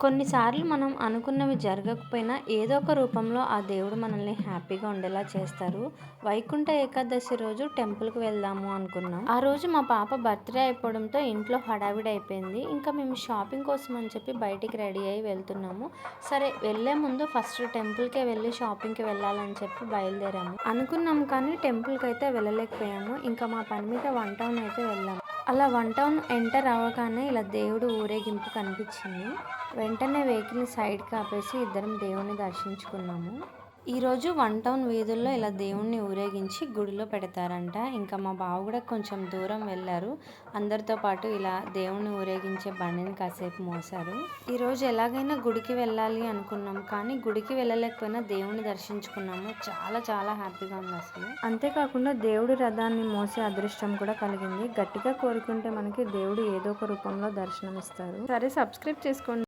కొన్నిసార్లు మనం అనుకున్నవి జరగకపోయినా ఏదో ఒక రూపంలో ఆ దేవుడు మనల్ని హ్యాపీగా ఉండేలా చేస్తారు. వైకుంఠ ఏకాదశి రోజు టెంపుల్‌కి వెళ్దాము అనుకున్నాం. ఆ రోజు మా పాప బర్త్‌డే అయిపోవడంతో ఇంట్లో హడావిడి అయిపోయింది. ఇంకా మేము షాపింగ్ కోసం అని చెప్పి బయటికి రెడీ అయ్యి వెళ్తున్నాము. సరే వెళ్ళే ముందు ఫస్ట్ టెంపుల్‌కే వెళ్ళి షాపింగ్‌కి వెళ్ళాలని చెప్పి బయలుదేరాము. అనుకున్నాం కానీ టెంపుల్‌కి అయితే వెళ్ళలేకపోయాము. ఇంకా మా పని మీద వన్ టౌన్ అయితే వెళ్ళాము. అలా వన్ టౌన్ ఎంటర్ అవ్వగానే ఇలా దేవుడు ఊరేగింపు కనిపించింది. వెంటనే వెహికల్‌ని సైడ్‌కి ఆపేసి ఇద్దరం దేవుడిని దర్శించుకున్నాము. ఈరోజు వన్ టౌన్ వీధుల్లో ఇలా దేవుడిని ఊరేగించి గుడిలో పెడతారంట. ఇంకా మా బావ కూడా కొంచెం దూరం వెళ్ళారు. అందరితో పాటు ఇలా దేవుడిని ఊరేగించే బండిని కాసేపు మోసారు. ఈరోజు ఎలాగైనా గుడికి వెళ్ళాలి అనుకున్నాం కానీ గుడికి వెళ్ళలేకపోయినా దేవుడిని దర్శించుకున్నాము. చాలా చాలా హ్యాపీగా ఉంది అసలు. అంతేకాకుండా దేవుడి రథాన్ని మోసే అదృష్టం కూడా కలిగింది. గట్టిగా కోరుకుంటే మనకి దేవుడు ఏదో ఒక రూపంలో దర్శనం ఇస్తారు. సరే సబ్స్క్రైబ్ చేసుకోండి.